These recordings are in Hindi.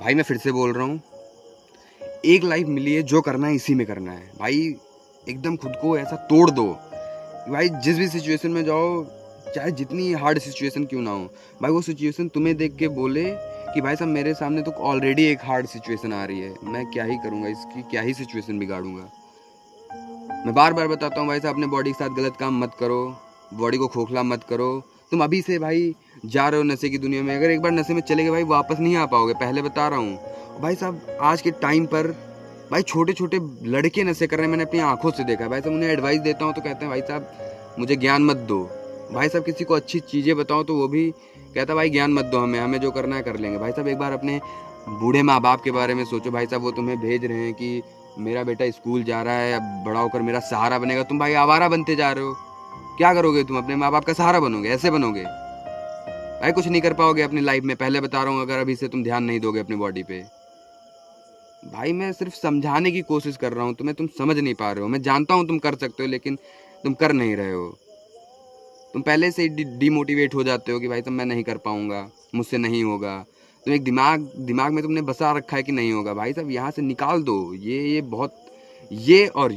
भाई मैं फिर से बोल रहा हूँ, एक लाइफ मिली है, जो करना है इसी में करना है भाई। एकदम खुद को ऐसा तोड़ दो भाई, जिस भी सिचुएशन में जाओ, चाहे जितनी हार्ड सिचुएशन क्यों ना हो भाई, वो सिचुएशन तुम्हें देख के बोले कि भाई साहब मेरे सामने तो ऑलरेडी एक हार्ड सिचुएशन आ रही है, मैं क्या ही करूँगा, इसकी क्या ही सिचुएशन बिगाड़ूंगा। मैं बार बार बताता हूँ भाई साहब, अपने बॉडी के साथ गलत काम मत करो, बॉडी को खोखला मत करो। तुम अभी से भाई जा रहे हो नशे की दुनिया में, अगर एक बार नशे में चले गए भाई वापस नहीं आ पाओगे, पहले बता रहा हूँ भाई साहब। आज के टाइम पर भाई छोटे छोटे लड़के नशे कर रहे हैं, मैंने अपनी आंखों से देखा है भाई साहब। उन्हें एडवाइस देता हूँ तो कहते हैं भाई साहब मुझे ज्ञान मत दो। भाई साहब किसी को अच्छी चीज़ें बताओ तो वो भी कहता भाई ज्ञान मत दो, हमें जो करना है कर लेंगे। भाई साहब एक बार अपने बूढ़े माँ बाप के बारे में सोचो भाई साहब, वो तुम्हें भेज रहे हैं कि मेरा बेटा स्कूल जा रहा है, अब बड़ा होकर मेरा सहारा बनेगा। तुम भाई आवारा बनते जा रहे हो। क्या करोगे तुम? अपने माँ बाप का सहारा बनोगे? ऐसे बनोगे भाई, कुछ नहीं कर पाओगे अपनी लाइफ में, पहले बता रहा हूँ। अगर अभी से तुम ध्यान नहीं दोगे अपनी बॉडी पे भाई, मैं सिर्फ समझाने की कोशिश कर रहा हूँ तुम्हें, तुम समझ नहीं पा रहे हो। मैं जानता हूँ तुम कर सकते हो, लेकिन तुम कर नहीं रहे हो। तुम पहले से ही डिमोटिवेट हो जाते हो कि भाई साहब मैं नहीं कर पाऊंगा, मुझसे नहीं होगा। तुम एक दिमाग में तुमने बसा रखा है कि नहीं होगा। भाई साहब यहाँ से निकाल दो ये बहुत, ये और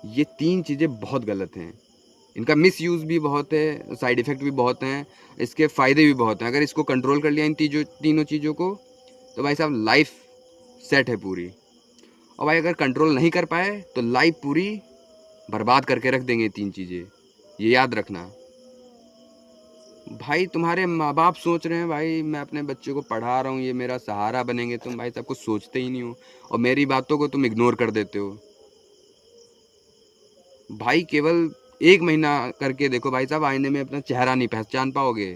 ये तीन चीज़ें बहुत गलत हैं। इनका मिस यूज़ भी बहुत है, साइड इफ़ेक्ट भी बहुत हैं, इसके फ़ायदे भी बहुत हैं। अगर इसको कंट्रोल कर लिया इन तीनों चीज़ों को, तो भाई साहब लाइफ सेट है पूरी। और भाई अगर कंट्रोल नहीं कर पाए तो लाइफ पूरी बर्बाद करके रख देंगे तीन चीज़ें, ये याद रखना। भाई तुम्हारे माँ बाप सोच रहे हैं भाई मैं अपने बच्चे को पढ़ा रहा हूँ, ये मेरा सहारा बनेंगे, तुम भाई साहब कुछ सोचते ही नहीं हो और मेरी बातों को तुम इग्नोर कर देते हो। भाई केवल एक महीना करके देखो भाई साहब, आईने में अपना चेहरा नहीं पहचान पाओगे,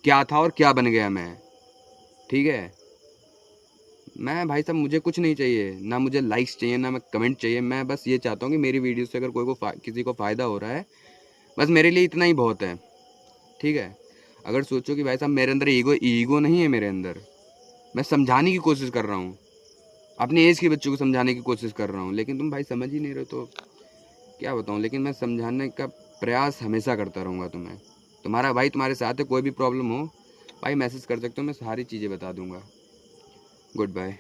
क्या था और क्या बन गया मैं। ठीक है, मैं भाई साहब मुझे कुछ नहीं चाहिए, ना मुझे लाइक्स चाहिए, ना मैं कमेंट चाहिए। मैं बस ये चाहता हूँ कि मेरी वीडियो से अगर किसी को फ़ायदा हो रहा है, बस मेरे लिए इतना ही बहुत है। ठीक है, अगर सोचो कि भाई साहब मेरे अंदर ईगो नहीं है, मेरे अंदर मैं समझाने की कोशिश कर रहा हूँ, अपनी एज के बच्चों को समझाने की कोशिश कर रहा हूँ, लेकिन तुम भाई समझ ही नहीं रहे, तो क्या बताऊँ। लेकिन मैं समझाने का प्रयास हमेशा करता रहूँगा तुम्हें। तुम्हारा भाई तुम्हारे साथ है, कोई भी प्रॉब्लम हो भाई मैसेज कर सकते हो, मैं सारी चीज़ें बता दूँगा। Good bye.